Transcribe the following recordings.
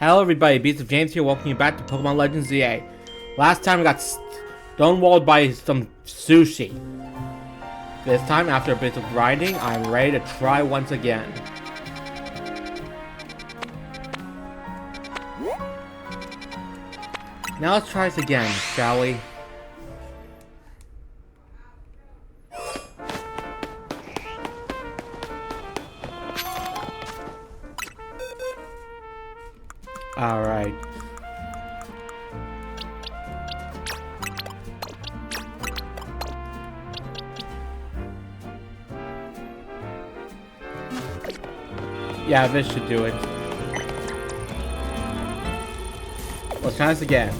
Hello everybody, Beast of James here, welcome you back to Pokemon Legends ZA. Last time I got stonewalled by some sushi. This time, after a bit of grinding, I'm ready to try once again. Now let's try this again, shall we? Alright. Yeah, this should do it. Let's try this again.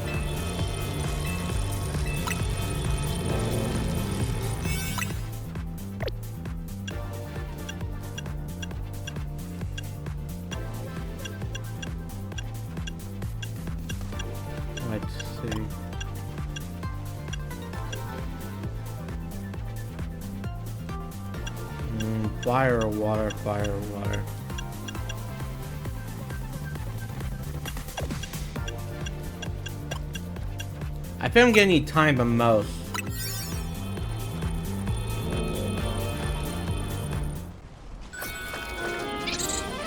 Let's see. Fire or water, fire or water. I think I'm gonna need time the most.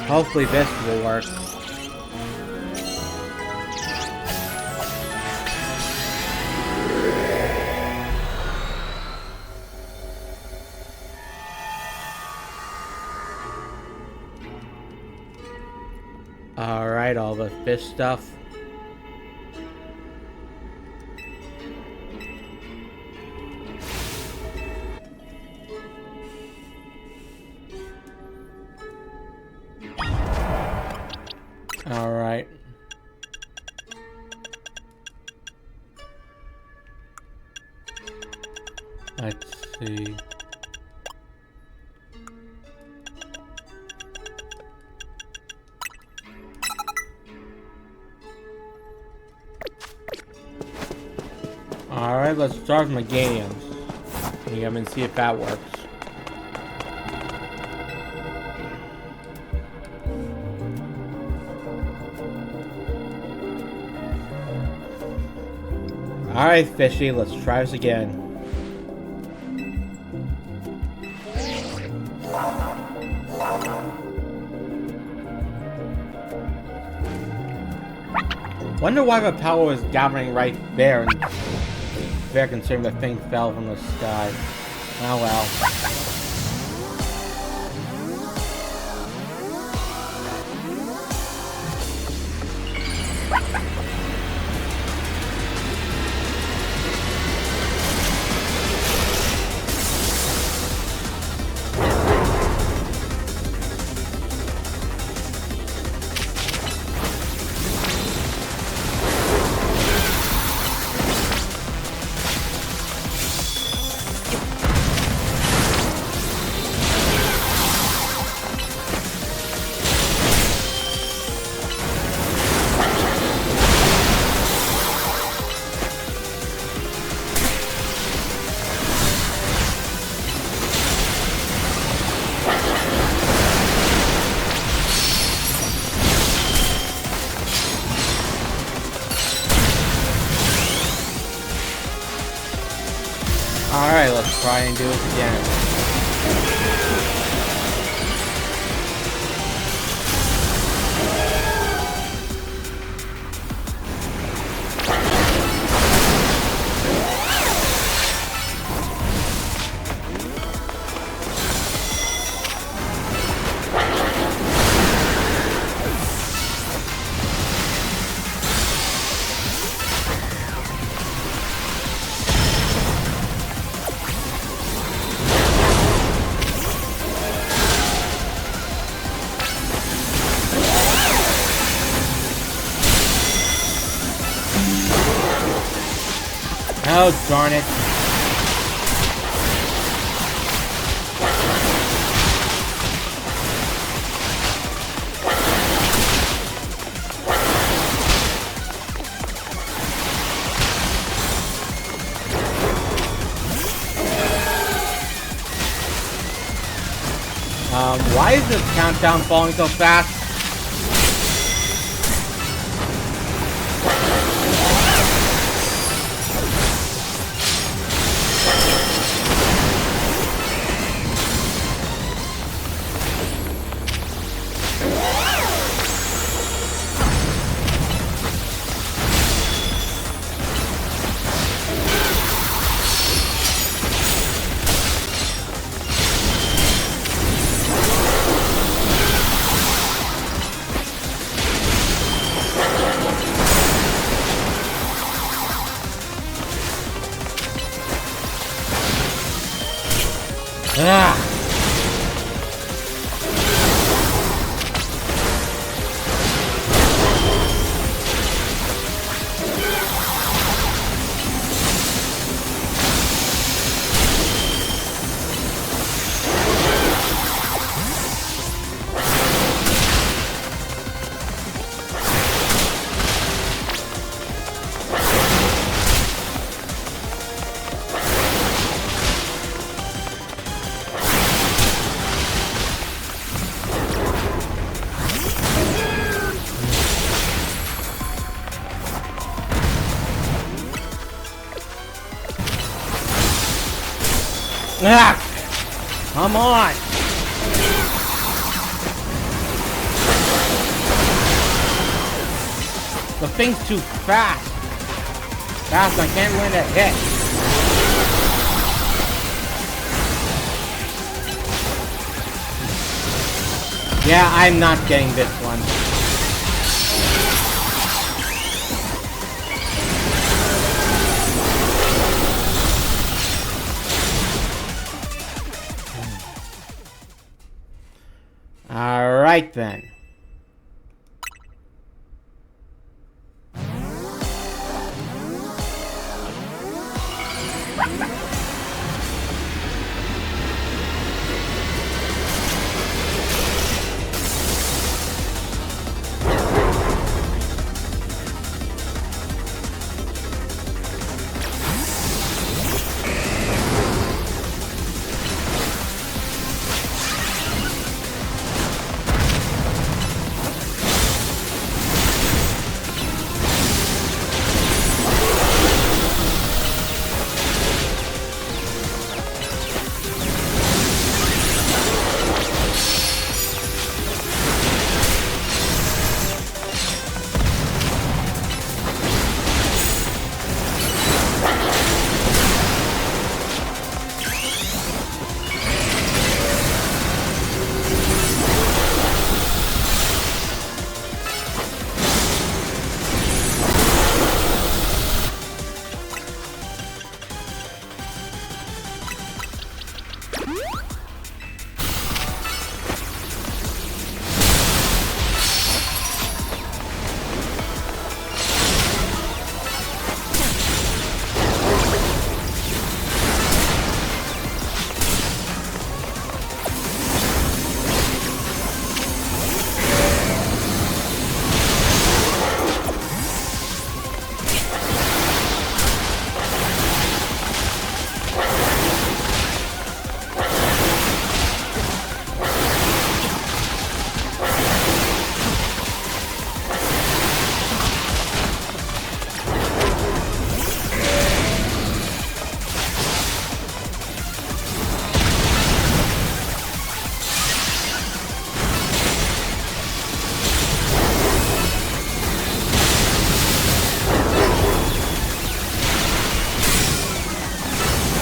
Hopefully this will work. Alright, all the fish stuff. Alright. Let's see. Alright, let's start with Meganiums. And see if that works. Alright, Fishy, let's try this again. Wonder why the power was gathering right there, and very considering the thing fell from the sky. Oh well. Alright, let's try and do it again. Oh, darn it. Why is this countdown falling so fast? Ah! Ah! Come on! The thing's too fast. Fast, I can't land a hit. Yeah, I'm not getting this one. Alright then.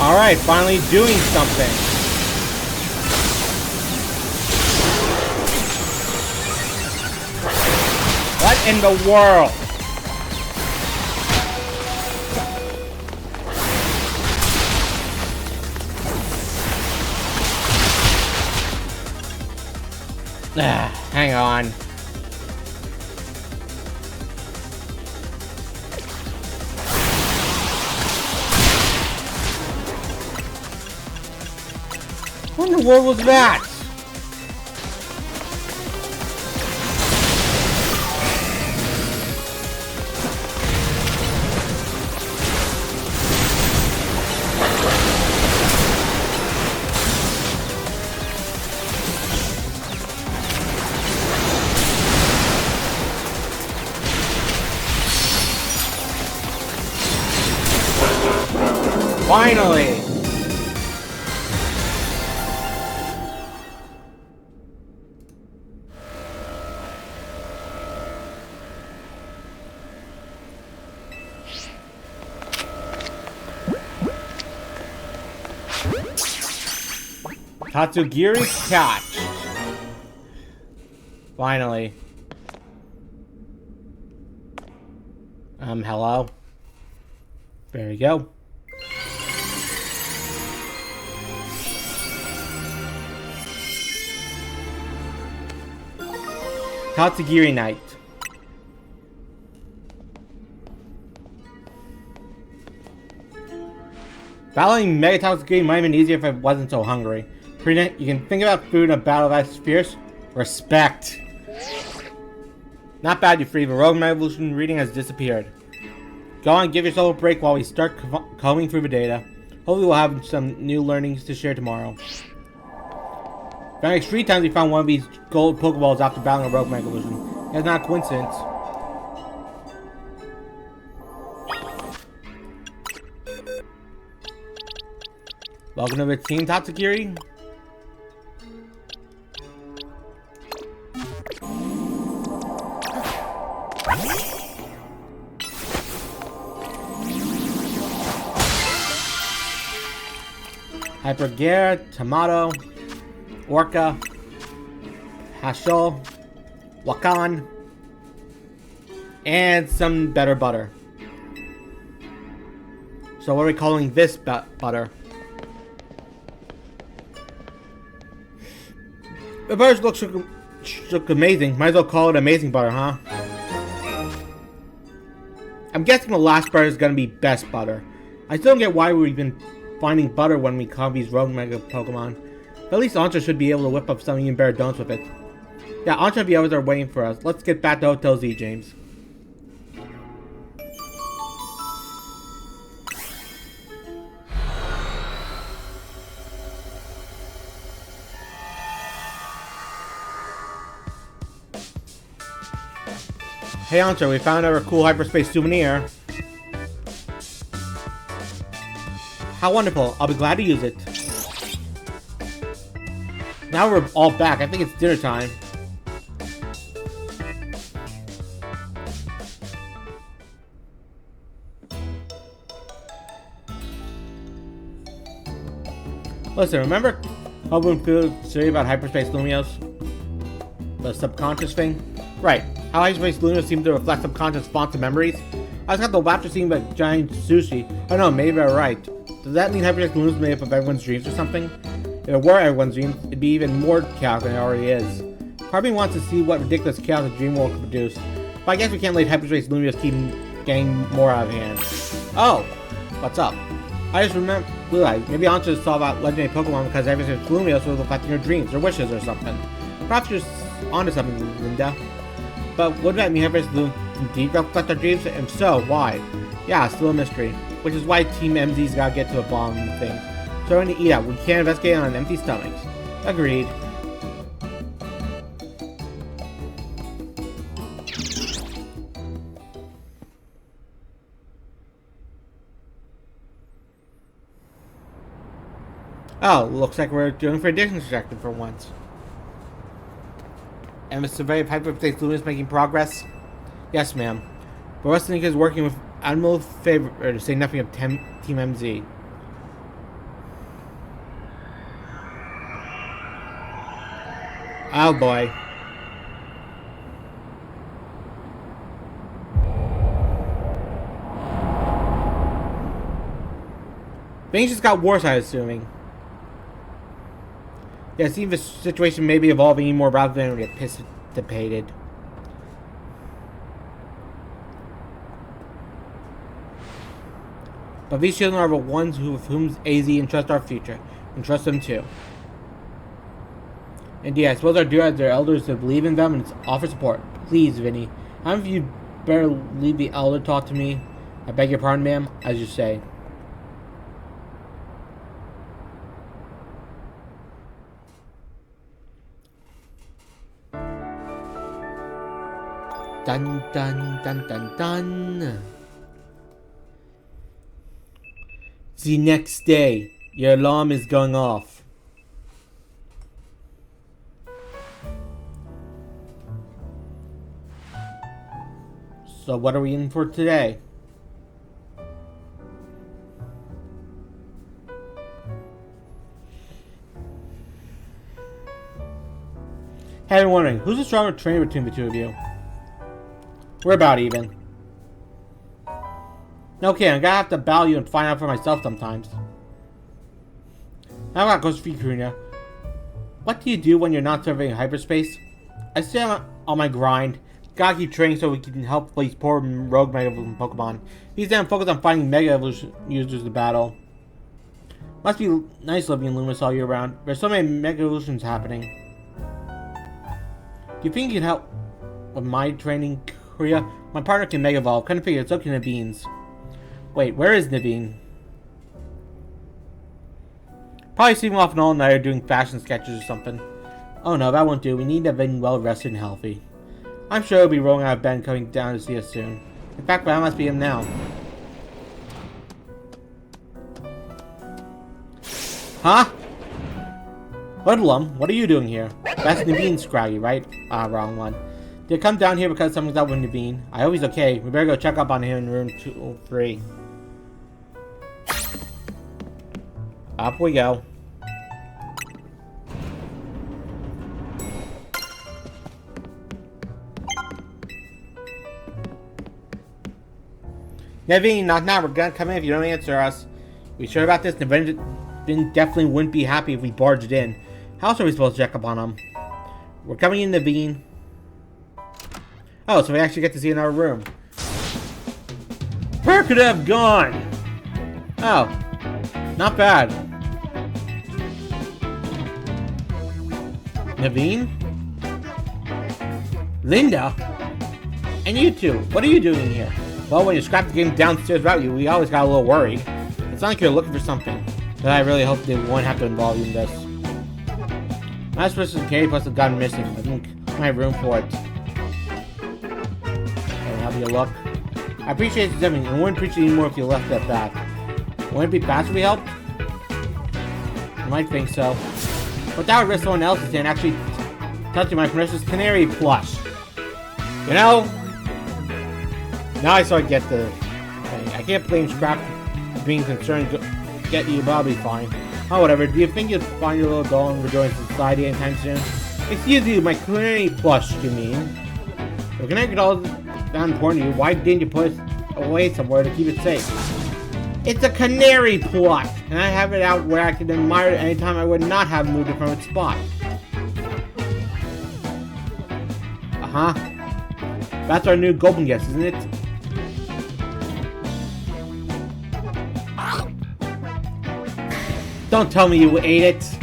Alright, finally doing something. What in the world? Hang on. What in the world was that? Finally! Tatsugiri's catch. Finally. Hello? There we go. Tatsugiri Night. Battling Mega Tatsugiri might have been easier if I wasn't so hungry. You can think about food in a battle that's fierce. Respect. Not bad, you free. The Rogue Evolution reading has disappeared. Go on, give yourself a break while we start combing through the data. Hopefully we'll have some new learnings to share tomorrow. Found 3 times we found one of these gold Pokeballs after battling a Rogue Evolution. That's not a coincidence. Welcome to the team, Tatsugiri. Hypergear, Tomato, Orca, Hashol, Wakan, and some better butter. So what are we calling this butter? The butter looks amazing. Might as well call it amazing butter, huh? I'm guessing the last butter is gonna be best butter. I still don't get why we've been finding butter when we call these Rogue Mega Pokemon. But at least Antra should be able to whip up some even better donuts with it. Yeah, Antra and the others are waiting for us. Let's get back to Hotel Z, James. Hey Antra, we found our cool hyperspace souvenir. How wonderful. I'll be glad to use it. Now we're all back. I think it's dinner time. Listen, remember Hoboon Food story about hyperspace Lumios? The subconscious thing? Right. How hyperspace Lumios seem to reflect subconscious fonts and memories? I just got the laughter scene about giant sushi. Oh no, maybe I'm right. Does that mean hyperspace Lumios is made up of everyone's dreams or something? If it were everyone's dreams, it'd be even more chaos than it already is. Part of me wants to see what ridiculous chaos a dream world could produce. But I guess we can't let hyperspace Lumios keep getting more out of hand. Oh! What's up? I just remember Blue Eyes. Maybe Antra saw about legendary Pokemon because hyperspace Lumios was reflecting her dreams or wishes or something. Perhaps you're onto something, Linda. But would that mean hyperspace Lumios indeed reflect our dreams? And if so, why? Yeah, still a mystery. Which is why Team MZ's gotta get to the bottom of the thing. So we're gonna eat out. We can't investigate on empty stomachs. Agreed. Oh, looks like we're doing prediction extraction for once. And the survey of hyperspace Lumios making progress? Yes, ma'am. But Rustic is working with Admiral Favor, to say nothing of Team MZ. Oh boy. Things just got worse, I'm assuming. Yeah, it seems the situation may be evolving even more rather than anticipated. But these children are the ones with whom AZ entrust our future. And trust them too. And yeah, I suppose our duty as their elders to believe in them and offer support. Please, Vinny. Haven't you better leave the elder talk to me? I beg your pardon, ma'am, as you say. Dun dun dun dun dun. The next day, your alarm is going off. So what are we in for today? Hey, I'm wondering, who's the stronger trainer between the two of you? We're about even. Okay, I'm gonna have to battle you and find out for myself sometimes. How about Ghost Karina? What do you do when you're not surveying hyperspace? I on my grind. Gotta keep training so we can help these poor rogue Mega Evolution Pokemon. These days I'm focused on finding Mega Evolution users to battle. Must be nice living in Loomis all year round. There's so many Mega Evolutions happening. Do you think you can help with my training, Korea? My partner can Mega Evolve. Kind of figure it's okay, Naveen's. Wait, where is Naveen? Probably sleeping off an all-nighter doing fashion sketches or something. Oh no, that won't do. We need Naveen well rested and healthy. I'm sure he'll be rolling out of bed and coming down to see us soon. In fact, that must be him now. Huh? Hoodlum, what are you doing here? That's Naveen Scraggy, right? Ah, wrong one. Did you come down here because something's up with Naveen? I hope he's okay. We better go check up on him in room 203. Up we go. Naveen, knock knock, we're gonna come in if you don't answer us. We sure about this? Naveen definitely wouldn't be happy if we barged in. How else are we supposed to check up on him? We're coming in, Naveen. Oh, so we actually get to see in our room. Where could it have gone? Oh, not bad. Naveen? Linda? And you two, what are you doing here? Well, when you scrapped the game downstairs without you, we always got a little worried. It's not like you're looking for something. But I really hope they won't have to involve you in this. My suspicion is Gary must have gone missing. I think I have room for it. Can I help you look? I appreciate you coming, and wouldn't appreciate it more if you left that back. Wouldn't it be faster if we helped? I might think so. But that would risk someone else's hand actually touching my precious canary plush. You know? Now I sort of get the thing. I can't blame Scrap for being concerned. Get you, but I'll be fine. Oh, whatever. Do you think you'll find your little doll and rejoin society anytime soon? Excuse you, my canary plush, you mean? If canary doll is that important to you, why didn't you put it away somewhere to keep it safe? It's a canary plush, and I have it out where I can admire it anytime I would not have moved it from its spot. Uh-huh. That's our new golden guest, isn't it? Don't tell me you ate it.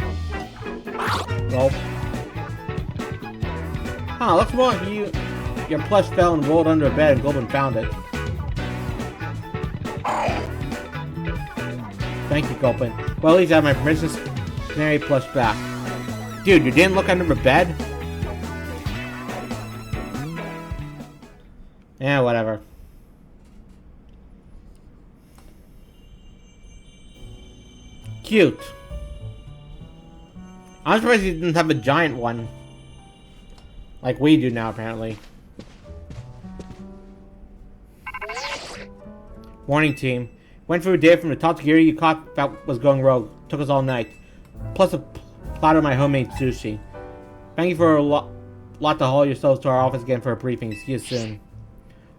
Well. Huh, looks more like your plush fell and rolled under a bed and Goldman found it. Thank you, Gulpin. Well, at least I have my Princess Canary plush back. Dude, you didn't look under the bed? Yeah, whatever. Cute. I'm surprised he didn't have a giant one. Like we do now, apparently. Warning, team. Went through a day from the Tatsugiri you caught that was going rogue. Took us all night. Plus a platter of my homemade sushi. Thank you for a lot to haul yourselves to our office again for a briefing. See you soon.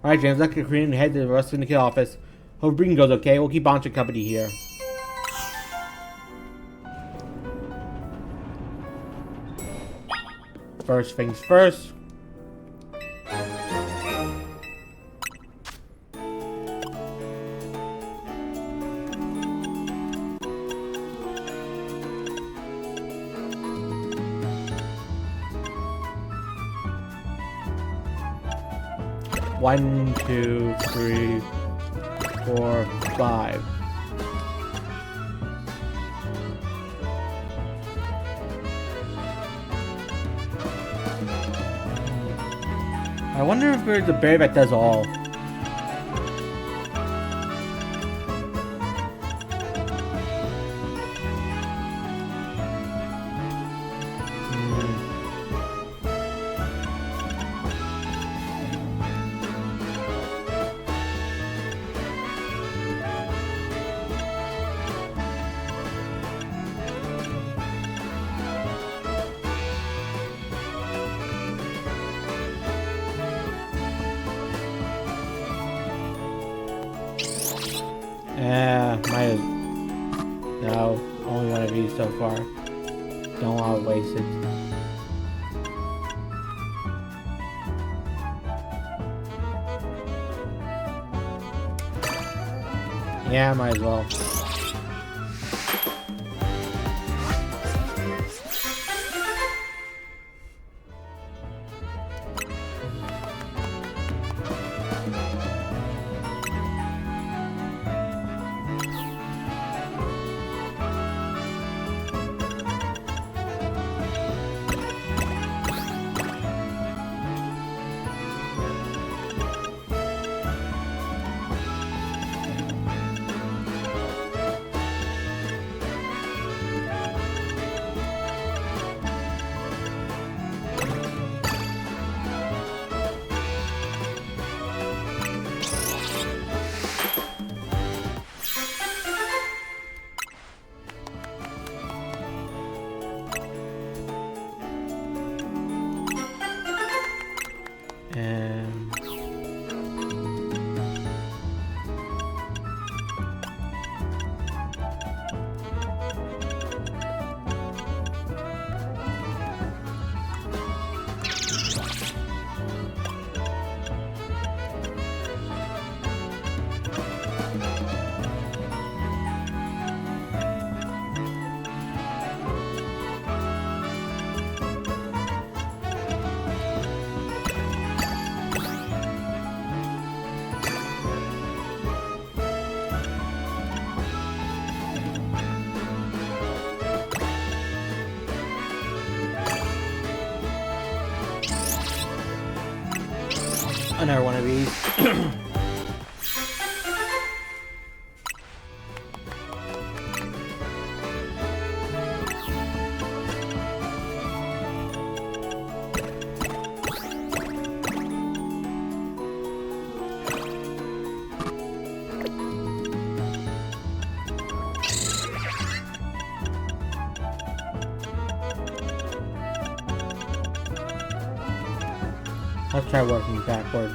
Alright, James, let's get Korean and head to the Rust Syndicate office. Hope briefing goes okay. We'll keep Boncha company here. First things first. One, two, three, 4, 5. I wonder if there's a bear that does all. Might have... No, only one of these so far. Don't want to waste it. Yeah, might as well. And another one of these. Let's try working backwards.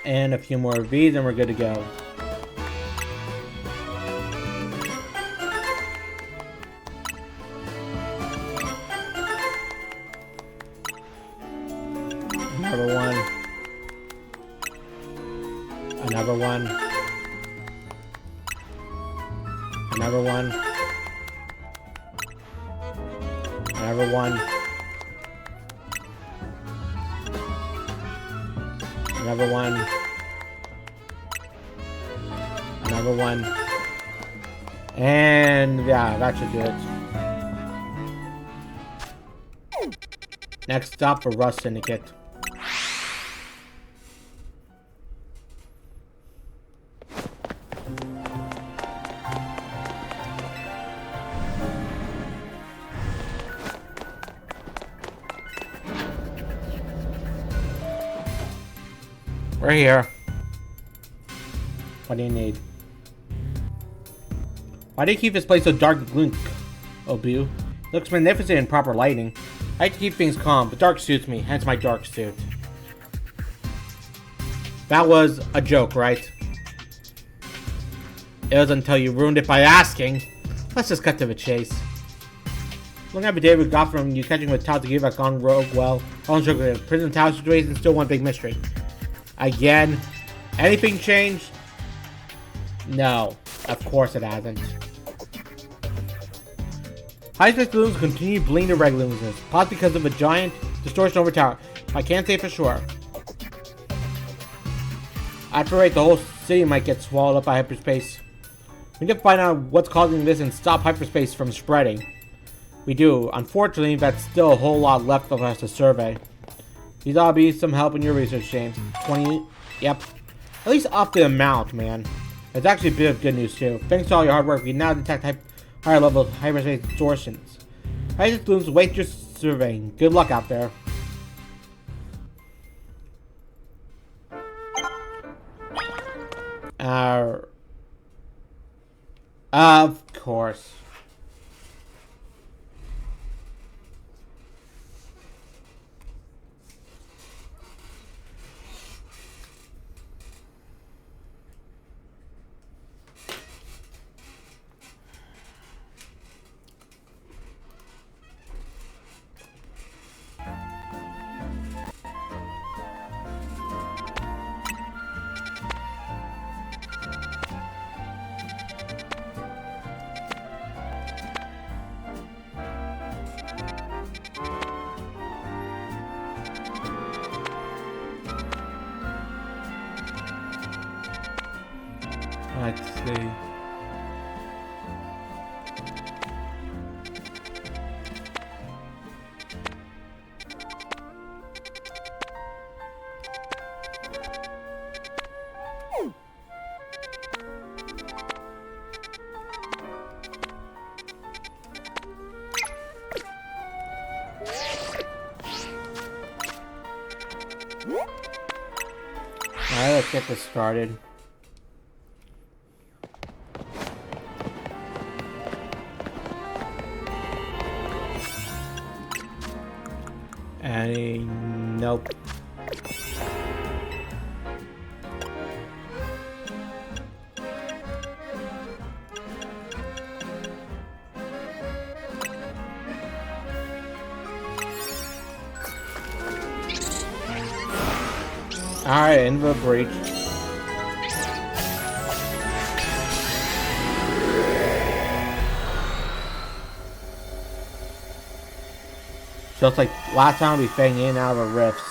And a few more of these and we're good to go. Another one. Another one. Another one. Another one. Another one. Another one. And yeah, that should do it. Next stop for Rust Syndicate. We're here. What do you need? Why do you keep this place so dark and gloom, Obu? It looks magnificent in proper lighting. I like to keep things calm, but dark suits me, hence my dark suit. That was a joke, right? It was until you ruined it by asking. Let's just cut to the chase. Looking at the data we got from you catching with Tao to give back on rogue well. All sugar, prison Tao situation is still one big mystery. Again? Anything changed? No, of course it hasn't. High-speed balloons continue bleeding to regular losers, possibly because of a giant distortion over tower. I can't say for sure. At the rate, the whole city might get swallowed up by hyperspace. We need to find out what's causing this and stop hyperspace from spreading. We do. Unfortunately, that's still a whole lot left of us to survey. These ought to be some help in your research, James. 20... Yep. At least up the amount, man. It's actually a bit of good news, too. Thanks to all your hard work, we now detect higher level hyperspace distortions. Hyperspace balloons await your surveying. Good luck out there. Uh, of course. Let's see. Alright, let's get this started. Nope. Alright, into the breach. Just like last time, we fading in and out of the rifts.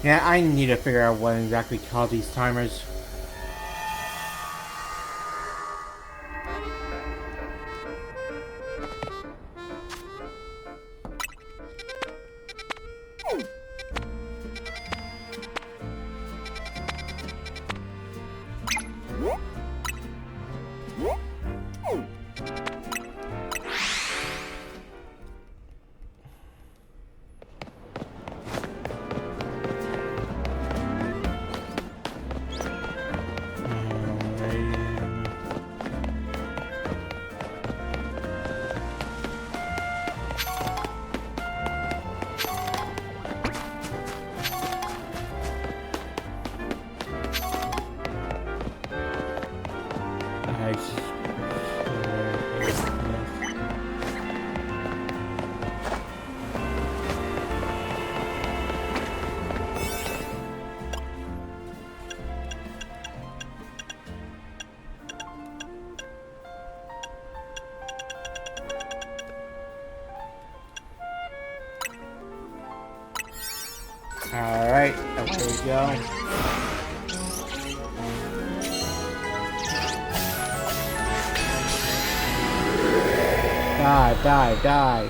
Yeah, I need to figure out what exactly caused these timers. Alright, away we go. Die, die, die.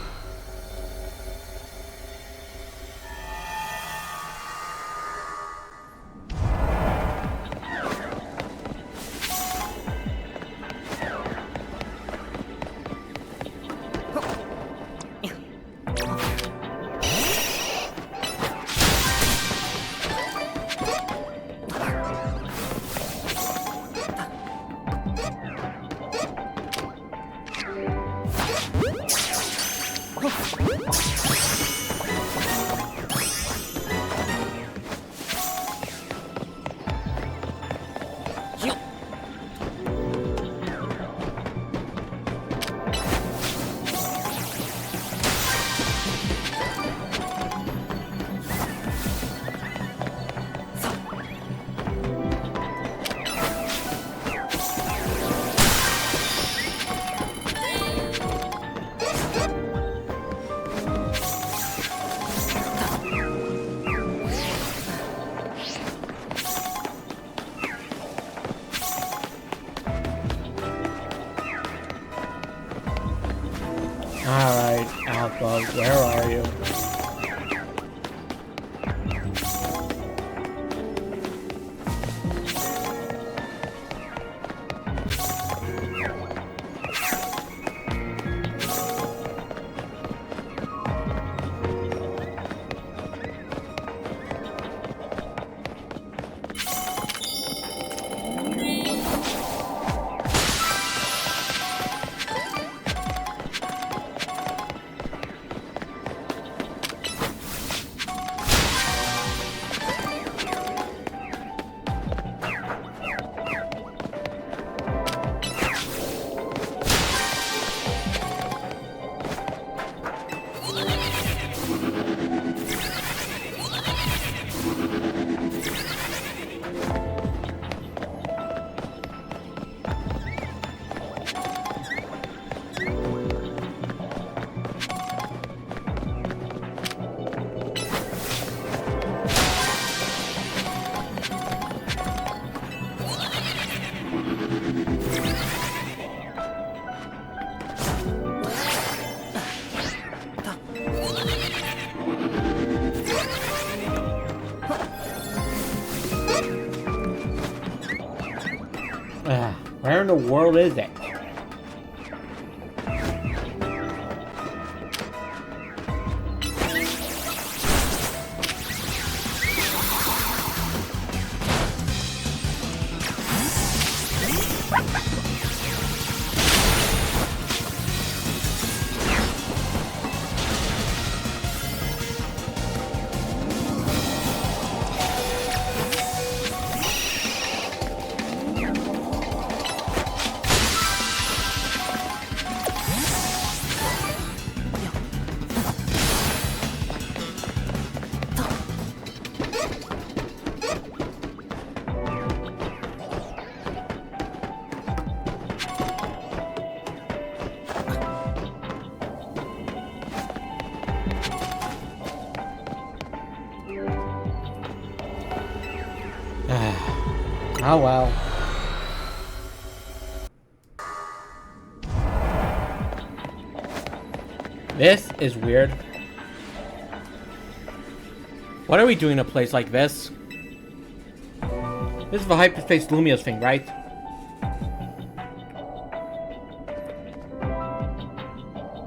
Alright, Alpha, where are you? Where in the world is it? Oh well. This is weird. What are we doing in a place like this? This is the Hyperspace Lumios thing, right?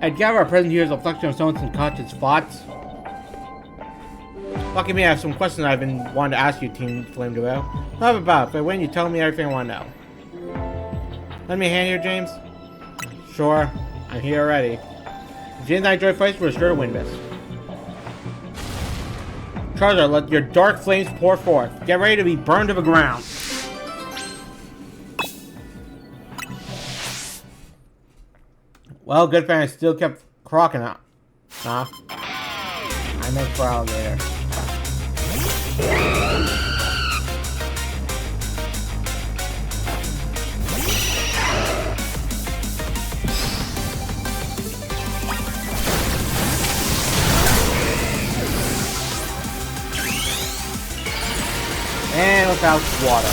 I'd gather our present here is a reflection of someone's unconscious thoughts. Lucky me, I have some questions I've been wanting to ask you, Team Flame Duo. How about if I win, you tell me everything I want to know. Lend me a hand here, James? Sure, I'm here already. If James and I enjoy fights, we're sure to win this. Charizard, let your dark flames pour forth. Get ready to be burned to the ground. Well, good thing I still kept crocking out. Nah. I meant for alligator. out water.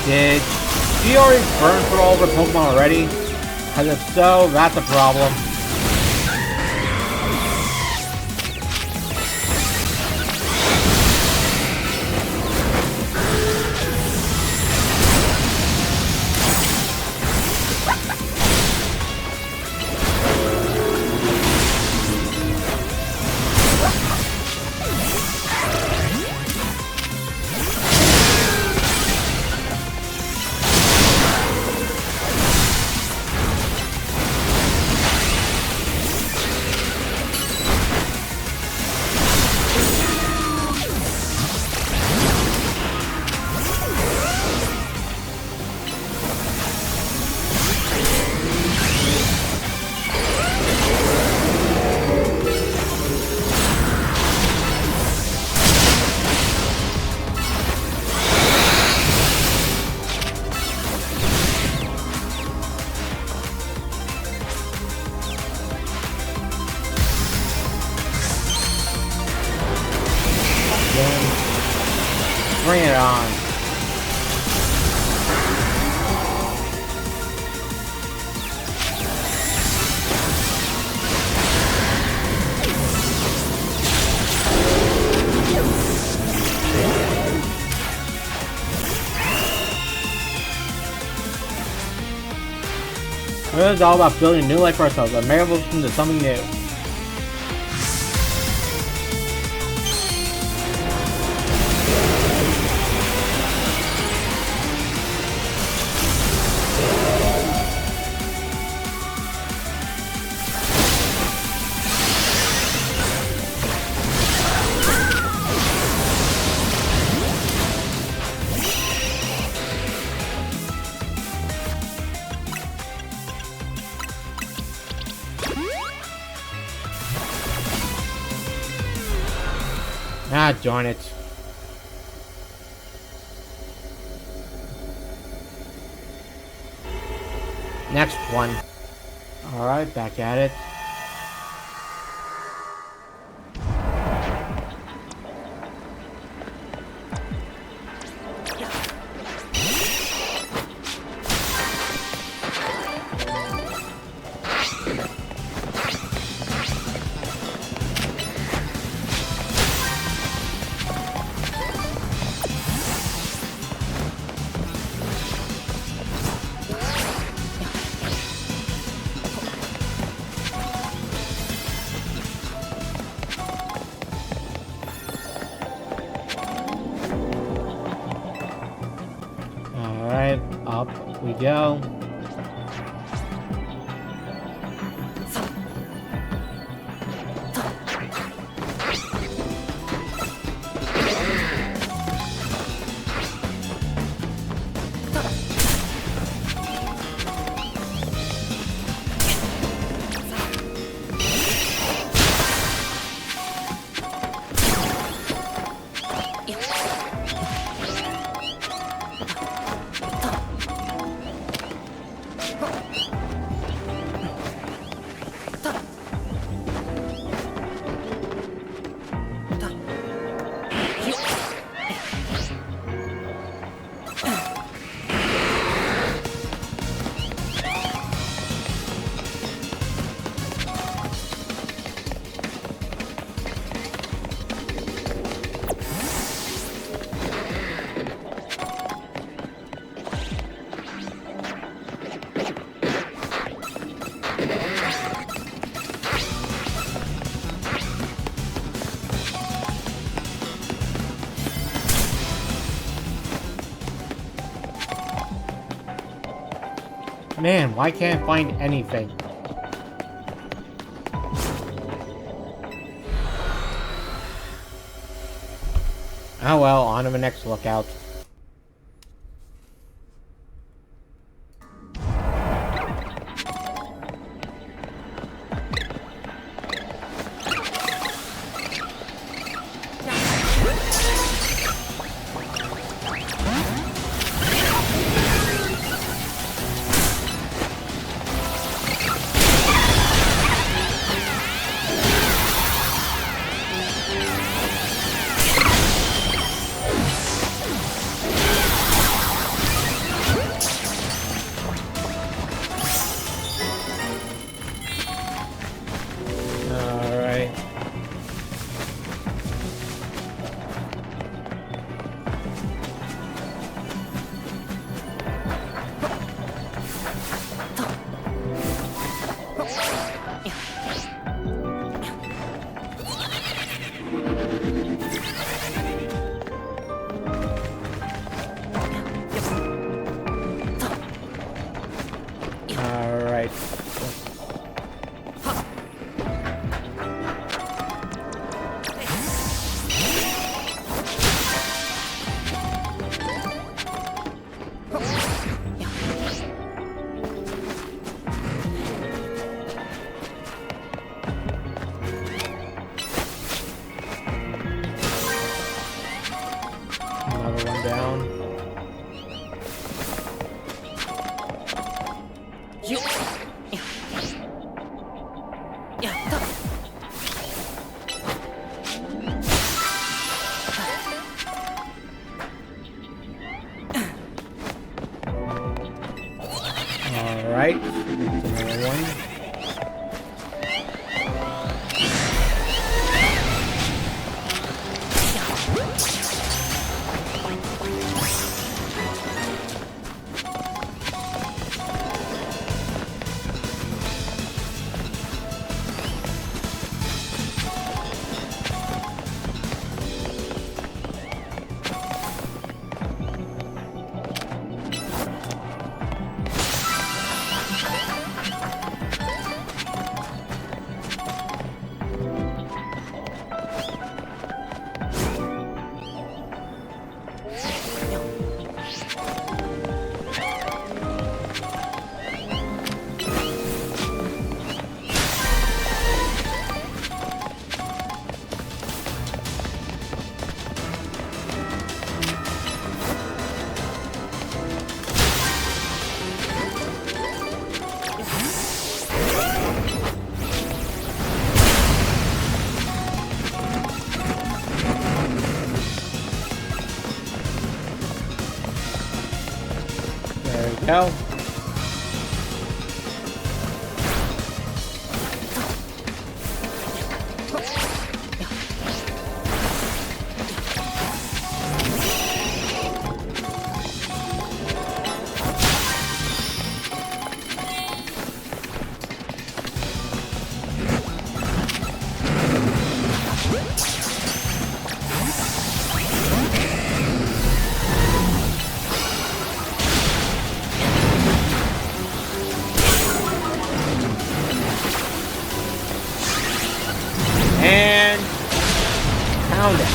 Did she already burn through all of her Pokemon already? Because if so, that's a problem. Bring it on. This is all about building a new life for ourselves, a miracle into something new. Ah, darn it. Next one. Alright, back at it. Alright, up we go. Man, why can't I find anything? Oh well, on to the next lookout. go. And pound it.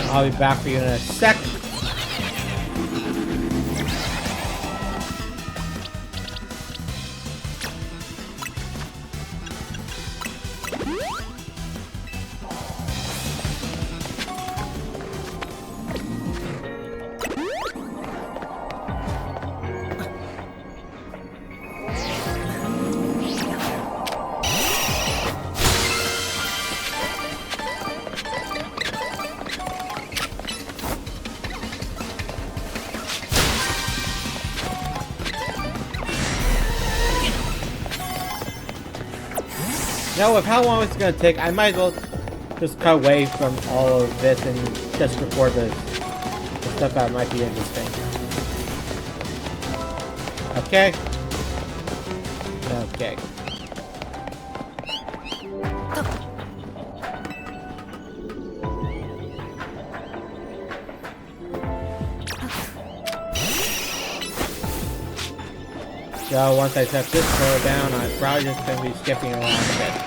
I'll be back for you in a sec. Now, with how long it's gonna take, I might as well just cut away from all of this and just record the stuff that might be interesting. Okay? Okay. So once I set this floor down, I'm probably just going to be skipping around a bit.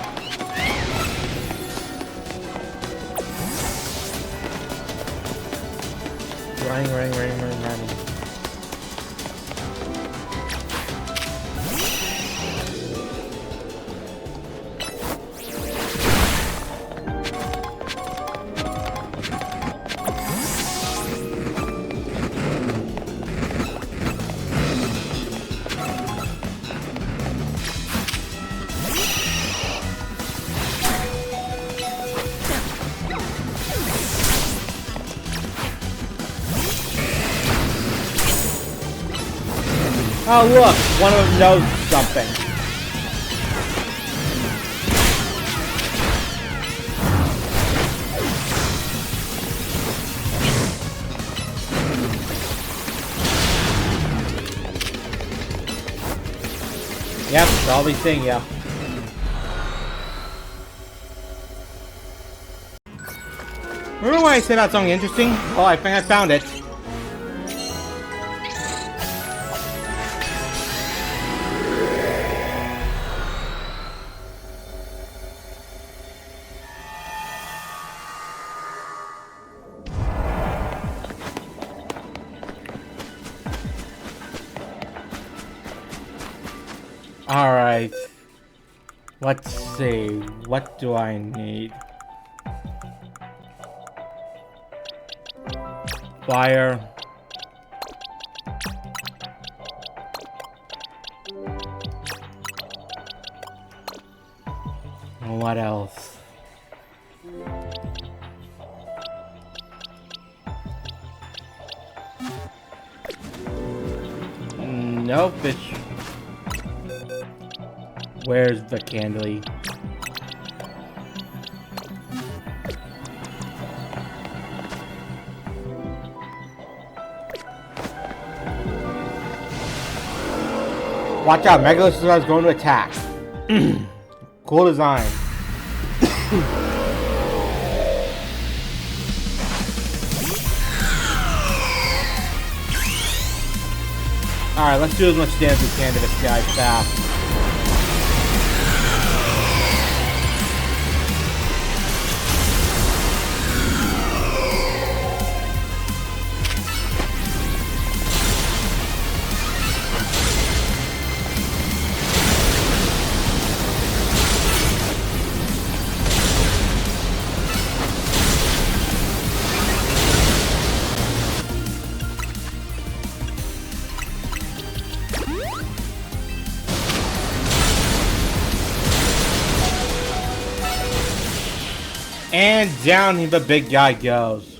Running. Oh look, one of them knows something. Yep, I'll be seeing ya. Remember when I said about something interesting? Oh, I think I found it. Alright. Let's see. What do I need? Fire. What else? Nope, it's... Where's the candle? Watch out, Megalosaurus is going to attack. Cool design. Alright, let's do as much damage as we can to this guy fast. And down the big guy goes.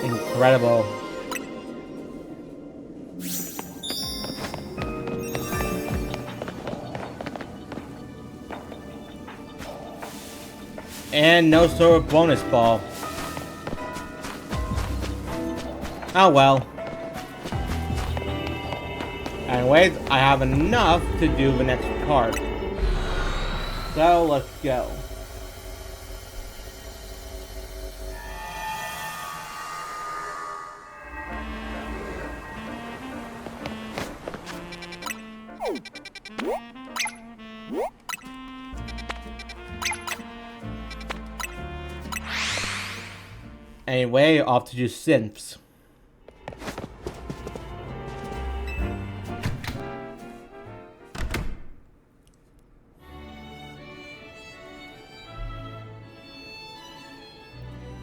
Incredible. And no sort of bonus ball. Oh well. Anyways, I have enough to do the next part. So let's go. Anyway, off to do synths.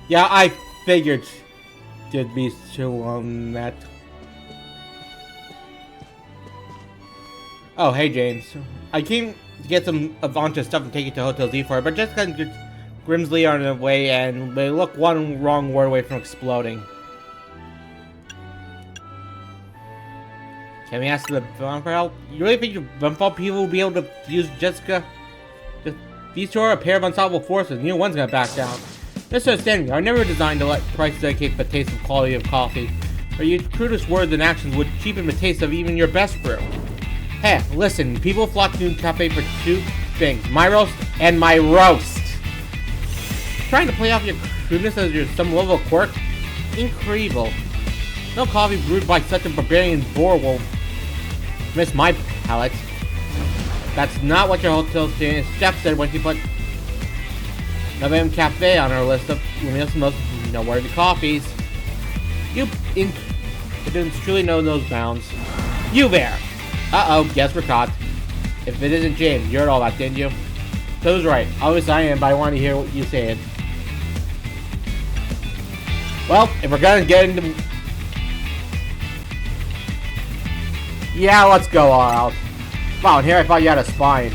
Yeah, I figured there'd be two on that. Oh, hey James. I came to get some Avanta stuff and take it to Hotel Z for it, but just got Grimsley on the way and they look one wrong word away from exploding. Can we ask the Vamp for help? You really think the Vamp people will be able to use Jessica? These two are a pair of unstoppable forces, neither one's gonna back down. Misunderstanding, I never designed to let prices dedicate the taste of quality of coffee. Or your crudest words and actions would cheapen the taste of even your best brew. Hey, listen, people flock to Noon Cafe for two things, my roast and my roast. Trying to play off your crudeness as your some level of quirk? Incredible. No coffee brewed by such a barbarian boar will miss my palate. That's not what your hotel chef said when she put Novem Cafe on our list of Luminous most noteworthy coffees. You didn't truly know those bounds. You there! Uh-oh, guess we're caught. If it isn't James, you heard all that, didn't you? So who's right? Obviously I am, but I want to hear what you say. Well, if we're gonna get into... Yeah, let's go all out. Wow, and here I thought you had a spine.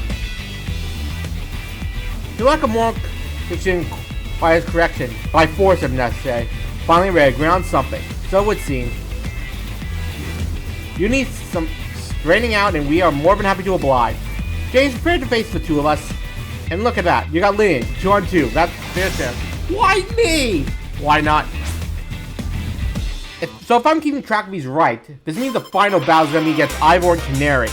You like a more fiction by his correction, by force if necessary. Finally ready to ground something. So it would seem. You need some straightening out and we are more than happy to oblige. James, prepare to face the two of us. And look at that, you got Lillian, 2 on 2. That's fair. Why me? Why not? So if I'm keeping track of these right, this means the final battle is going to be against Ivor and Canary.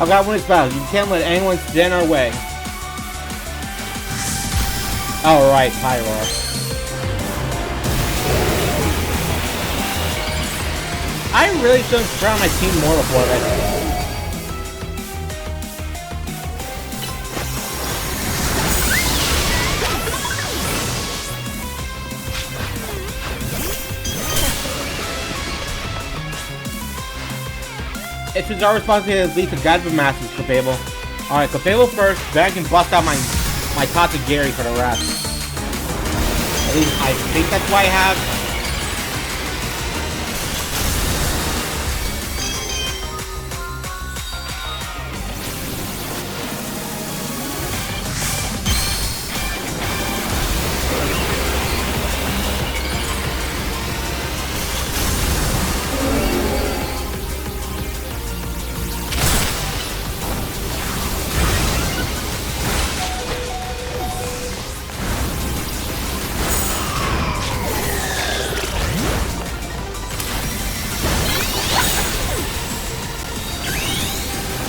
I've got one battle. You can't let anyone stand in our way. Alright, Pyro. I really should have surrounded my team more before that. It is our responsibility to guide the masses, Clefable. Alright, Clefable first, then I can bust out my Tata Gary for the rest. At least I think that's why I have.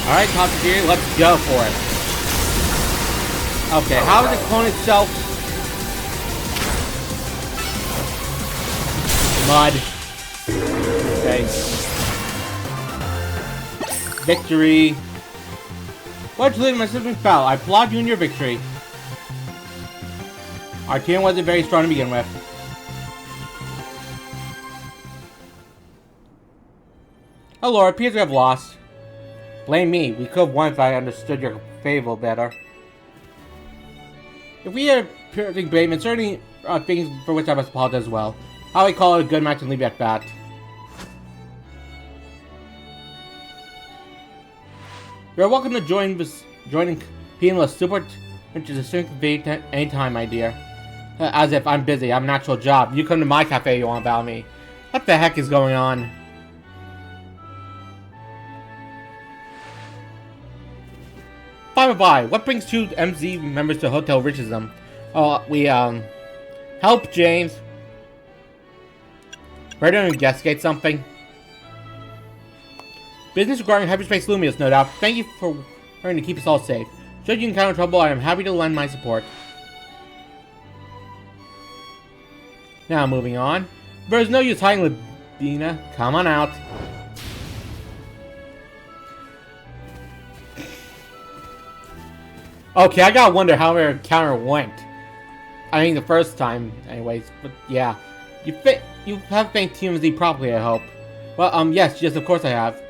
Alright, Toxicity, let's go for it. Okay, how is the clone itself? Mud. Okay. Victory. What's leading my system fell? I applaud you in your victory. Our team wasn't very strong to begin with. Oh Lord, it appears we have lost. Blame me. We could have won if I understood your fable better. If we are purely blame, and certainly things for which I must apologize as well. I would call it a good match and leave it at that. You're welcome to joining Peanless Super, which is a strength anytime, my dear. As if I'm busy, I have a natural job. You come to my cafe, you want about me. What the heck is going on? Bye. What brings two MZ members to Hotel Richism? Oh, we, help, James. Ready to investigate something? Business regarding Hyperspace Lumios, no doubt. Thank you for trying to keep us all safe. Should you encounter trouble, I am happy to lend my support. Now, moving on. There's no use hiding, Labina. Come on out. Okay, I gotta wonder how our encounter went. I mean, the first time, anyways. But yeah, you have thanked TMZ properly, I hope. Well, yes, of course I have.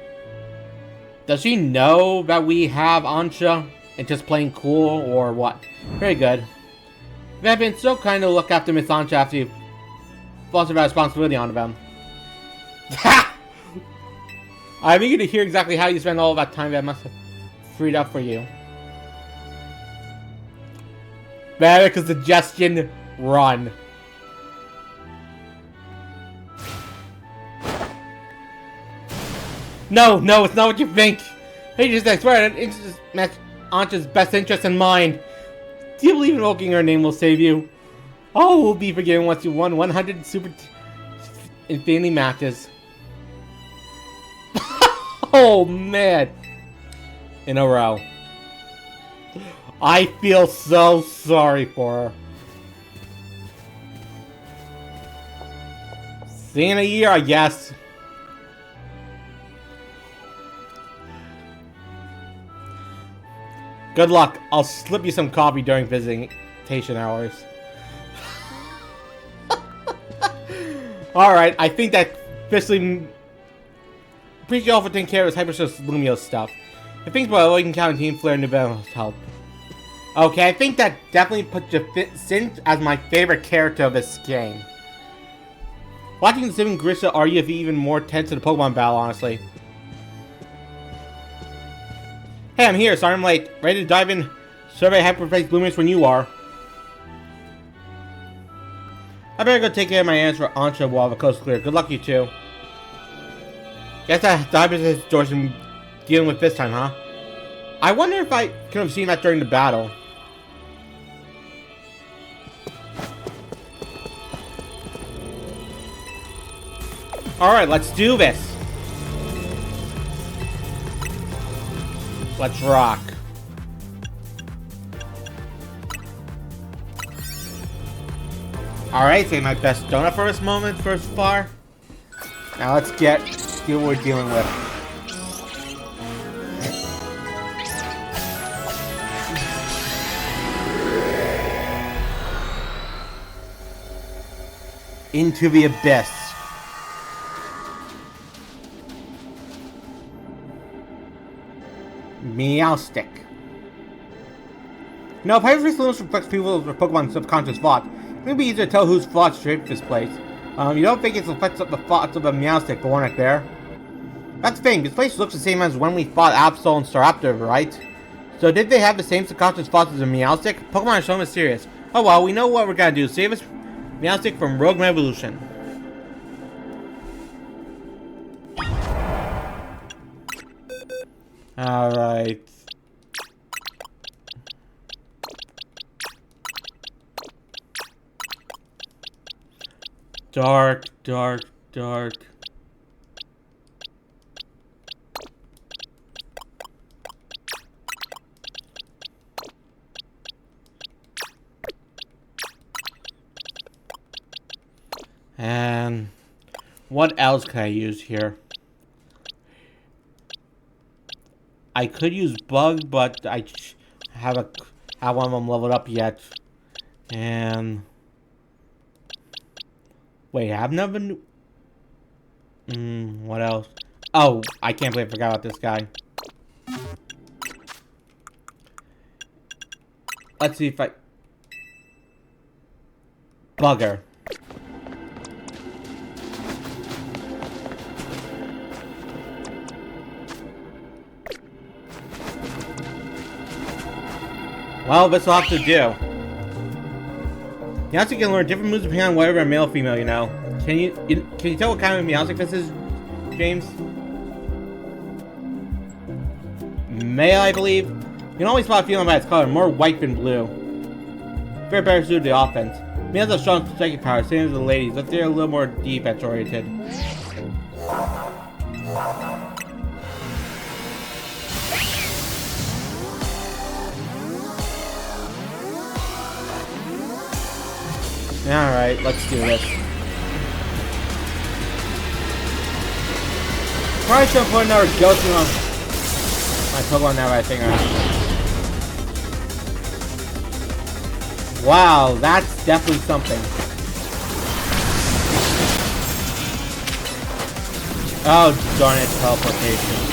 Does she know that we have Ansha and just playing cool, or what? Very good. You have been so kind to look after Miss Ansha after you fostered that responsibility on them. I'm eager to hear exactly how you spend all that time that must have freed up for you. Medical suggestion, run. No, it's not what you think. Hey, I swear, it's just match Ansha's best interest in mind. Do you believe invoking her name will save you? Oh, we'll be forgiven once you won 100 Super Infinity matches. Oh, man. In a row. I feel so sorry for her. See you in a year, I guess. Good luck. I'll slip you some coffee during visitation hours. Alright, I think that officially... Appreciate you all for taking care of this Hyperspace Lumios stuff. If things well, we can count on Team Flare and Nubel's help. Okay, I think that definitely puts Sin as my favorite character of this game. Watching the Sim and Grisha argue if even more tense in the Pokemon battle, honestly. Hey, I'm here, sorry I'm late. Ready to dive in, survey Hyperspace Lumios when you are. I better go take care of my answer for Ansha while the coast is clear. Good luck, you two. Guess that Hyperspace George dealing with this time, huh? I wonder if I could have seen that during the battle. Alright, let's do this. Let's rock. Alright, say my best donut for this moment first far. Now let's see what we're dealing with. Into the abyss. Meowstic. Now, if Hyperspace Lumios reflects people's or Pokemon's subconscious thoughts, it would be easier to tell whose thoughts shape this place. You don't think it reflects the thoughts of a Meowstic, the one right there? That's the thing, this place looks the same as when we fought Absol and Staraptor, right? So did they have the same subconscious thoughts as a Meowstic? Pokemon are so mysterious. Oh well, we know what we're gonna do. Save us Meowstic from Rogue Evolution. Alright. Dark. What else can I use here? I could use Bug, but I have one of them leveled up yet. And wait, I've never knew. What else? Oh, I can't believe I forgot about this guy. Let's see if I... Bugger. Well, this will have to do. You also can learn different moves depending on whether male or female, you know. Can you tell what kind of Meowstic this is, James? Male, I believe. You can always spot a female by its color, more white than blue. Very better suited to the offense. Males have strong striking power, same as the ladies, but they're a little more defense oriented. Alright, let's do this. Probably should put another Ghosting on my Pokemon now, I think. Wow, that's definitely something. Oh, darn it, teleportation.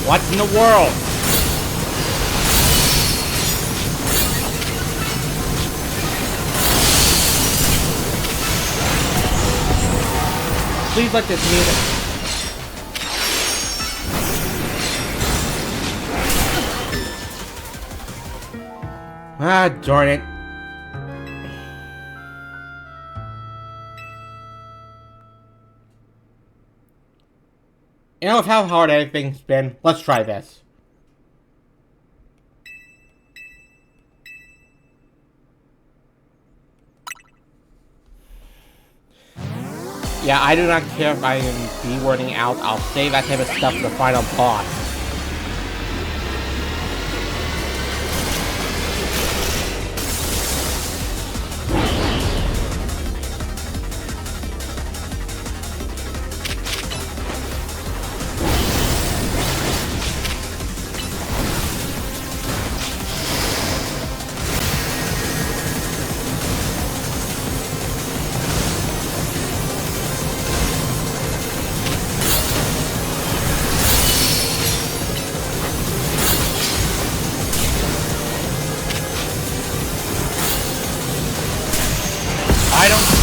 What in the world? Please let this music. Ah, darn it. You know, with how hard everything's been, let's try this. Yeah, I do not care if I am B-wording out. I'll save that type of stuff for the final boss. I don't...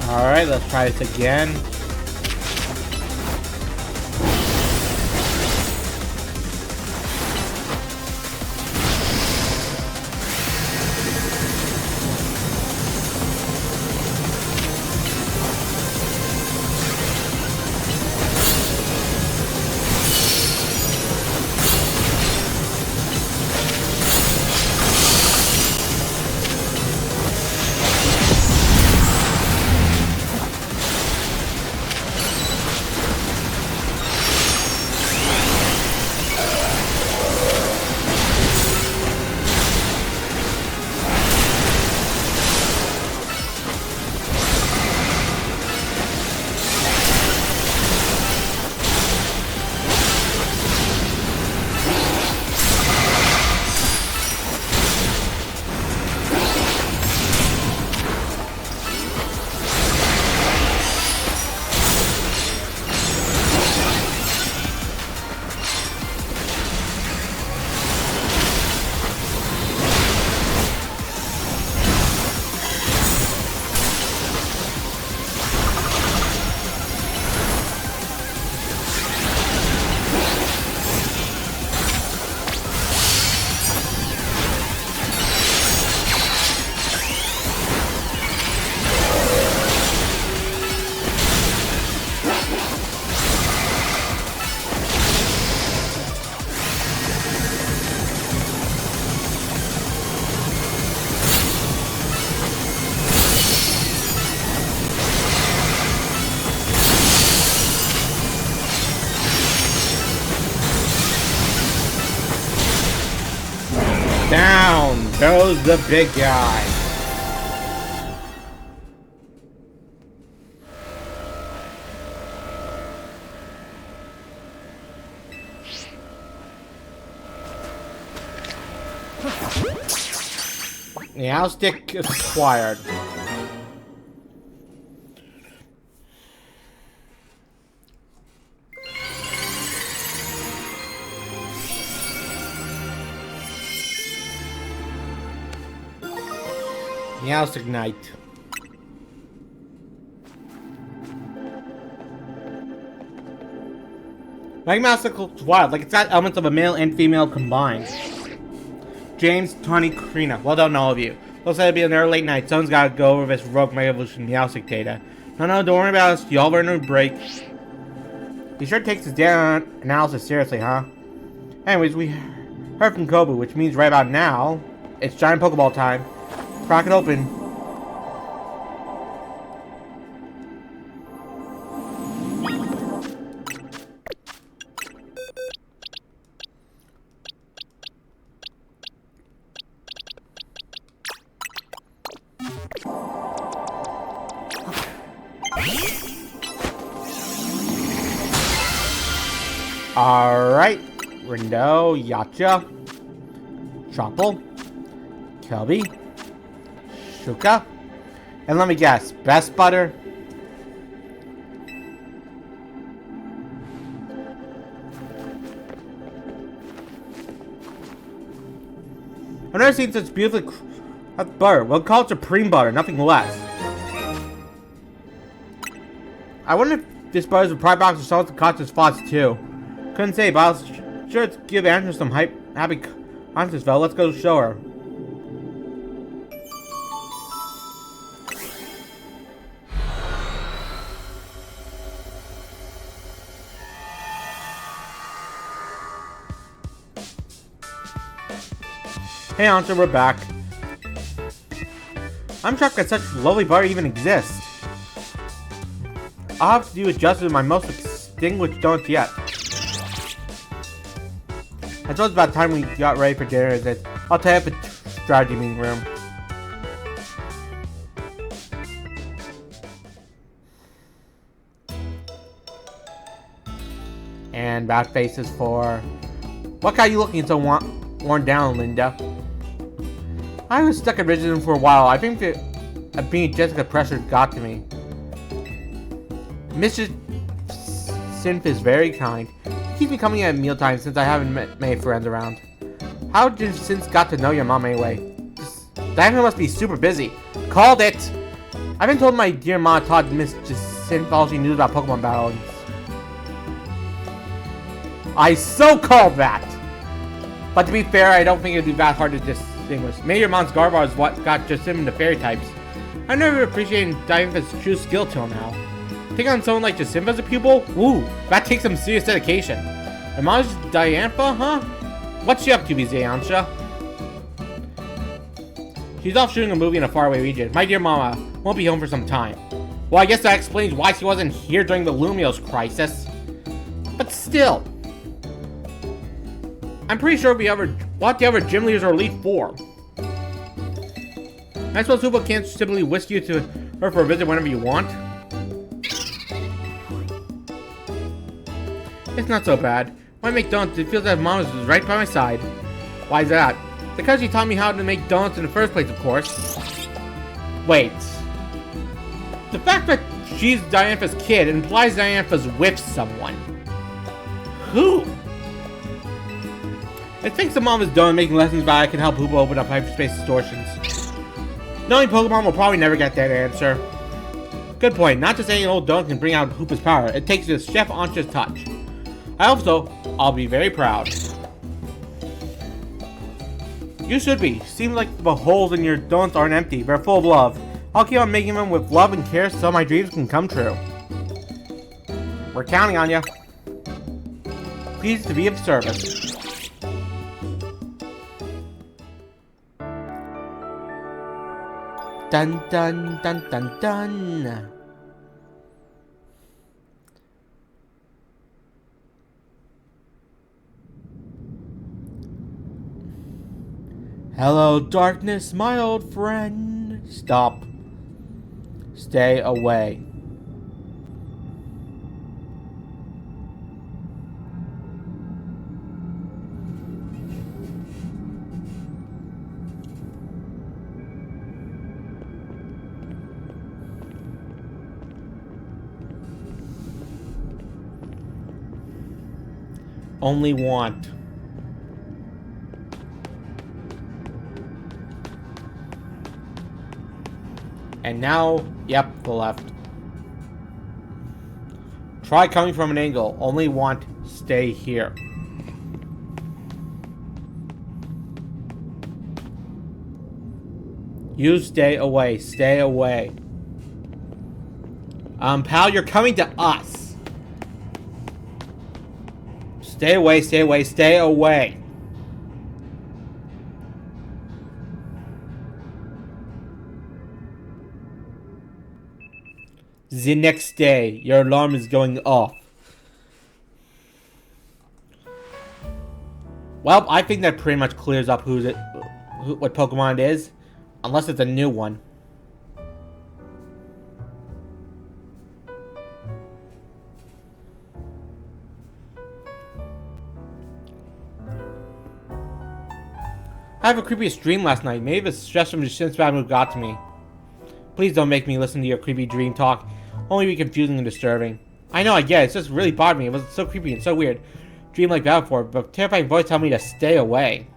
Alright, let's try this again. Down goes the big guy. Now stick acquired. Meowst Ignite. Magmastical looks wild, like it's got elements of a male and female combined. James, Tawny, Karina. Well done, all of you. Looks like it'll be another late night. Someone's gotta go over this rogue Mega Evolution Meowstic data. No, don't worry about us. Y'all learn a break. He sure takes his data analysis seriously, huh? Anyways, we heard from Kobu, which means right about now, it's giant Pokeball time. Crack it open. Alright. Rindo, Yacha, Chompel, Kelby, Shuka, and let me guess, Best Butter. I've never seen such beautifully That's butter. We'll call it supreme butter, nothing less. I wonder if this butter's a pride box or salt to conscious thoughts too. Couldn't say, but I was sure to give Andrew some happy conscious fellow. Let's go show her. Hey Ancha, we're back. I'm shocked that such lovely butter even exists. I'll have to do it justice with my most extinguished donuts yet. I thought it was about time we got ready for dinner. I'll tell you at the strategy meeting room. And back faces for... What got you looking so worn down, Linda? I was stuck at Richardson for a while. I think that being Jessica pressure got to me. Mrs. Synth is very kind. She keeps me coming at mealtime since I haven't met many friends around. How did you since got to know your mom anyway? Diana must be super busy. Called it! I've been told my dear mom taught Miss Synth all she knew about Pokemon battles. I so called that! But to be fair, I don't think it'd be that hard to distinguish. Maybe your mom's Gardevoir is what got Jasim into fairy types. I never appreciated Diantha's true skill till now. Take on someone like Jasim as a pupil? Woo, that takes some serious dedication. Your mom's Diantha, huh? What's she up to these days, Ancha? She's off shooting a movie in a faraway region. My dear mama won't be home for some time. Well, I guess that explains why she wasn't here during the Lumiose crisis. But still, I'm pretty sure we'll have the other gym leaders or Elite Four. I suppose Hoopa can't simply whisk you to her for a visit whenever you want. It's not so bad. When I make donuts, it feels like Mom is right by my side. Why is that? Because she taught me how to make donuts in the first place, of course. Wait. The fact that she's Diantha's kid implies Diantha's with someone. Who? I think the mom is done making lessons but I can help Hoopa open up hyperspace distortions. Knowing Pokemon will probably never get that answer. Good point. Not just any old donut can bring out Hoopa's power. It takes this Chef Ancha's touch. I hope so. I'll be very proud. You should be. Seems like the holes in your donuts aren't empty. They're full of love. I'll keep on making them with love and care so my dreams can come true. We're counting on you. Pleased to be of service. Dun dun dun dun dun. Hello, darkness, my old friend. Stop. Stay away. Only want. And now, yep, the left. Try coming from an angle. Only want, stay here. You stay away. Stay away. Pal, you're coming to us. Stay away, stay away, stay away. The next day, your alarm is going off. Well, I think that pretty much clears up what Pokemon it is. Unless it's a new one. I have a creepy dream last night. Maybe the stress from the Shin's bad mood got to me. Please don't make me listen to your creepy dream talk. Only be confusing and disturbing. I know, I get it. It's just really bothered me. It was so creepy and so weird. Dream like that before, but terrifying voice telling me to stay away.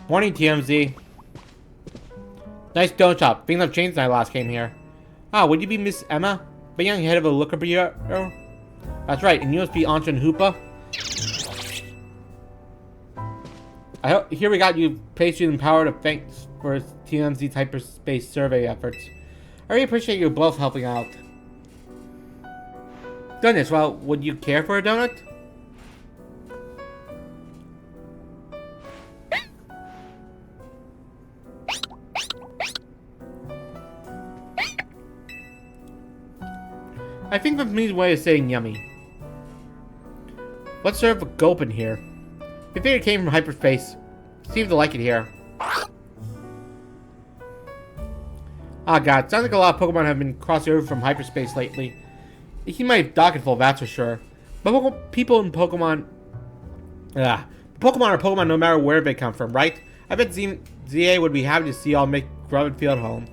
Morning, TMZ. Nice donut shop. Things have changed since I last came here. Ah, would you be Miss Emma? The young head of a Looker Bureau? That's right, and you must be Anshin Hoopa? Here we got you pastry and power to thanks for TMZ's hyperspace survey efforts. I really appreciate you both helping out. Goodness, well, would you care for a donut? I think that's me's way of saying yummy. Let's serve a gulp in here. We think it came from hyperspace. Seems to like it here. Ah, God, sounds like a lot of Pokemon have been crossing over from hyperspace lately. They keep my docket full, that's for sure. But people in Pokemon... Pokemon are Pokemon no matter where they come from, right? I bet ZA would be happy to see y'all make Grub feel at home.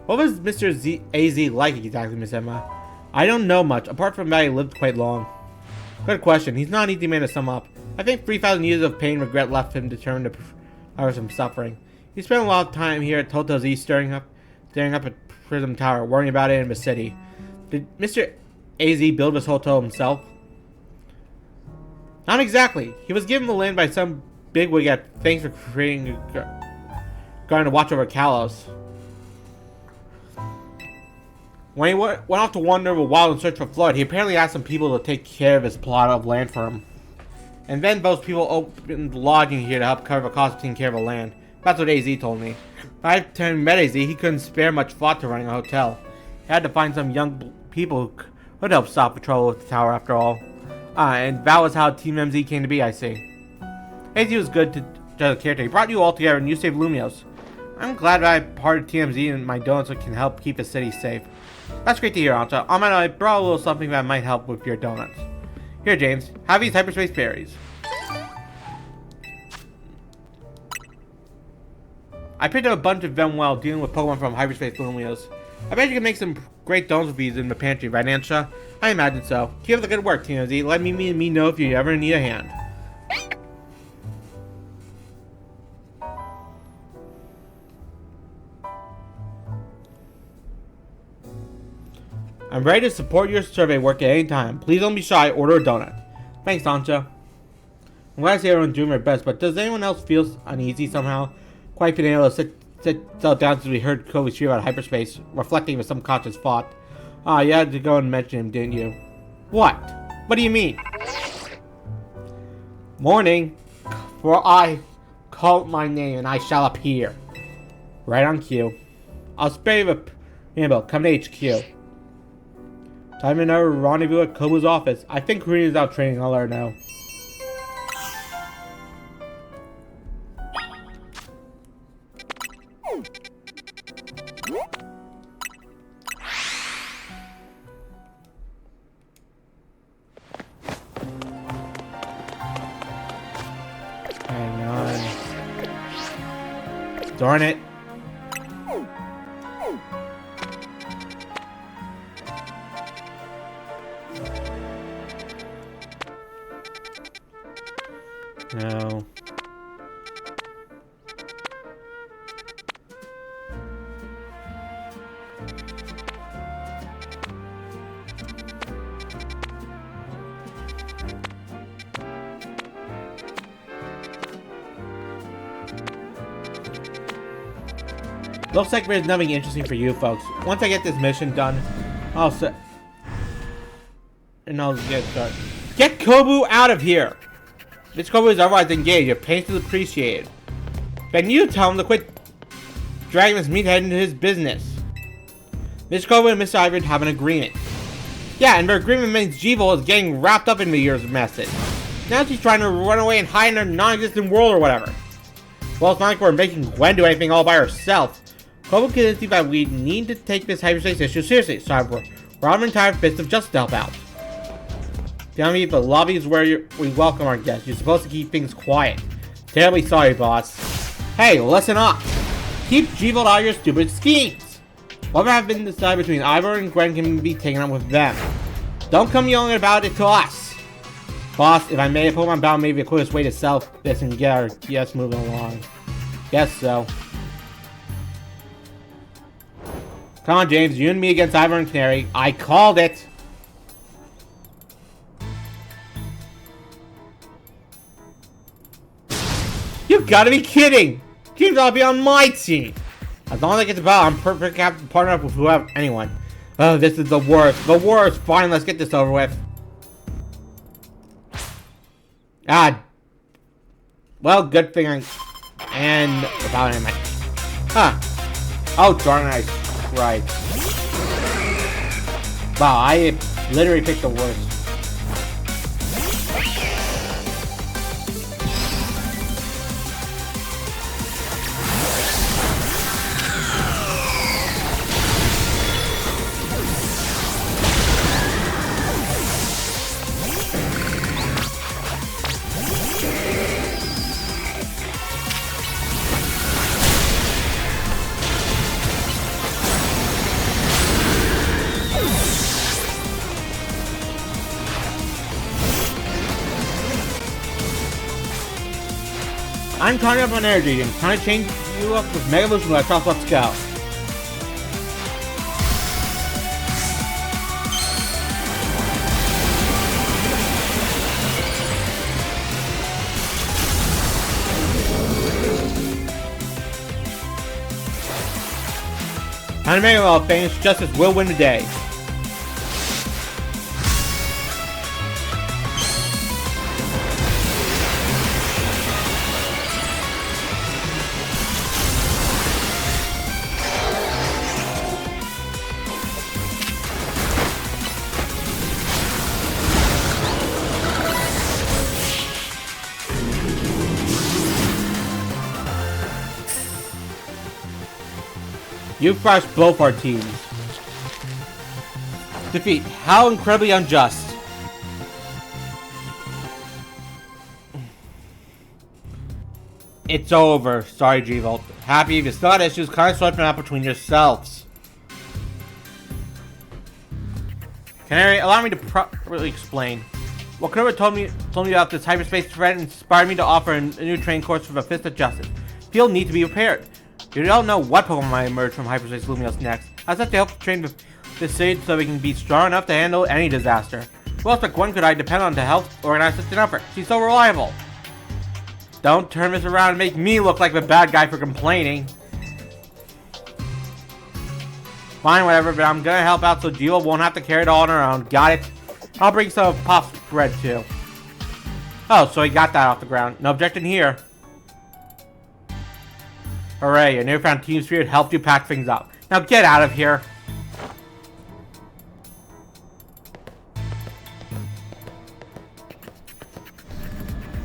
What was Mr. AZ like exactly, Miss Emma? I don't know much, apart from that he lived quite long. Good question. He's not an easy man to sum up. I think 3,000 years of pain and regret left him determined to power some suffering. He spent a lot of time here at Toto Z staring up at Prism Tower, worrying about it in the city. Did Mr. AZ build this hotel himself? Not exactly. He was given the land by some bigwig at thanks for creating going to watch over Kalos. When he went off to wander the wild in search for Flood, he apparently asked some people to take care of his plot of land for him. And then those people opened lodging here to help cover the cost of taking care of the land. That's what AZ told me. By the time he met AZ, he couldn't spare much thought to running a hotel. He had to find some young people who would help stop the trouble with the tower after all. And that was how Team MZ came to be, I see. AZ was good to the caretaker. He brought you all together and you saved Lumios. I'm glad that I'm part of TMZ and my donuts can help keep the city safe. That's great to hear, Anta. I brought a little something that might help with your donuts. Here, James. Have these hyperspace berries. I picked up a bunch of them while dealing with Pokemon from hyperspace Lumios. I bet you can make some great donuts with these in the pantry, right, Ansha? I imagine so. Keep up the good work, TMZ. Let me know if you ever need a hand. I'm ready to support your survey work at any time. Please don't be shy. Order a donut. Thanks, Ansha. I'm glad to see everyone's doing their best, but does anyone else feel uneasy somehow? Quite been able to sit down since we heard Kobe speak about hyperspace, reflecting with some conscious thought. Ah, you had to go and mention him, didn't you? What? What do you mean? Morning. For I call my name and I shall appear. Right on cue. I'll spare you the Rainbow. Come to HQ. Time to another rendezvous at Kobu's office. I think Karina's out training. I'll let her know. Hang on. Darn it. No. Looks like there's nothing interesting for you folks. Once I get this mission done, I'll get started. Get Kobu out of here! This Kobu is otherwise engaged. Your pain is appreciated. Then you tell him to quit dragging this meathead into his business. Miss Kobu and Mr. Ivory have an agreement. Yeah, and their agreement means Jeevil is getting wrapped up in the year's message. Now she's trying to run away and hide in a non-existent world or whatever. Well, it's not like we're making Gwen do anything all by herself. Kobu can see that we need to take this hyperspace issue seriously, so we're on an entire fist of justice to help out. Tell me, the lobby is where we welcome our guests. You're supposed to keep things quiet. Terribly sorry, boss. Hey, listen up. Keep Jeevil out of your stupid schemes. Whatever has been decided between Ivor and Gwen can be taken up with them. Don't come yelling about it to us. Boss, if I made a Pokemon battle, maybe the quickest way to sell this and get our DS moving along. Guess so. Come on, James. You and me against Ivern and Canary. I called it. You've got to be kidding. James ought to be on my team. As long as I get the battle, I'm perfect captain partner up with whoever, anyone. Oh, this is the worst. The worst. Fine, let's get this over with. Ah. Well, good thing I... And without him, huh. Oh, darn it. Right. Wow, I literally picked the worst. I'm turning up on energy and trying to change you up with Mega Evolution Let's go. Time to make all things, Justice will win the day. You've crushed both our teams. Defeat. How incredibly unjust. It's over. Sorry, G-Volt. Happy if you still had issues, kind of sorting out between yourselves. Canary, allow me to properly explain. What Kenobi told me about this hyperspace threat inspired me to offer a new training course for the Fist of Justice. People need to be prepared. You don't know what Pokemon might emerge from Hyperspace Lumiose next. I set to help train the Sage so we can be strong enough to handle any disaster. Who else but Gwen could I depend on to help organize such an effort? She's so reliable. Don't turn this around and make me look like the bad guy for complaining. Fine, whatever, but I'm gonna help out so Geo won't have to carry it all on her own. Got it? I'll bring some Pop's bread too. Oh, so he got that off the ground. No objection here. Hooray, your newfound team spirit helped you pack things up. Now get out of here.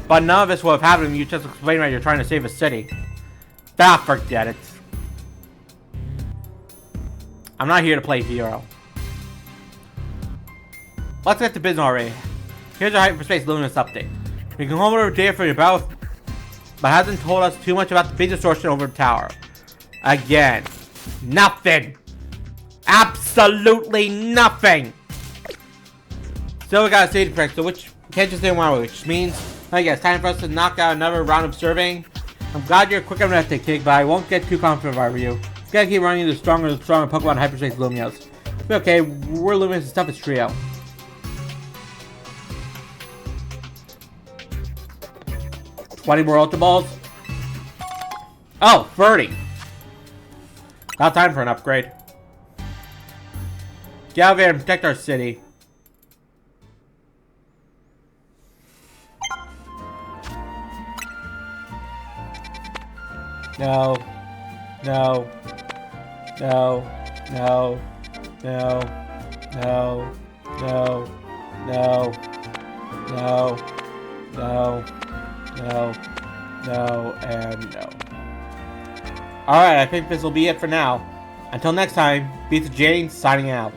But none of this would have happened if you just explained why you're trying to save a city. Ah, forget it. I'm not here to play hero. Let's get to business already. Here's your Hyperspace Luminous update. You can come over data for your battle, but hasn't told us too much about the big distortion over the tower. Again. Nothing. Absolutely nothing. Still, we got a stage effect, so which can't just say one way, which means I guess time for us to knock out another round of surveying. I'm glad you're quick enough to kick, but I won't get too confident if I were you. You gotta keep running the stronger and stronger Pokemon Hyperspace Lumiose. Okay, we're Lumious' toughest trio. $20 more Ultra Balls. Oh, 30. Not time for an upgrade. Get out there and protect our city. No. No. No. No. No. No. No. No. No. No. No, no, and no. Alright, I think this will be it for now. Until next time, Pizza James signing out.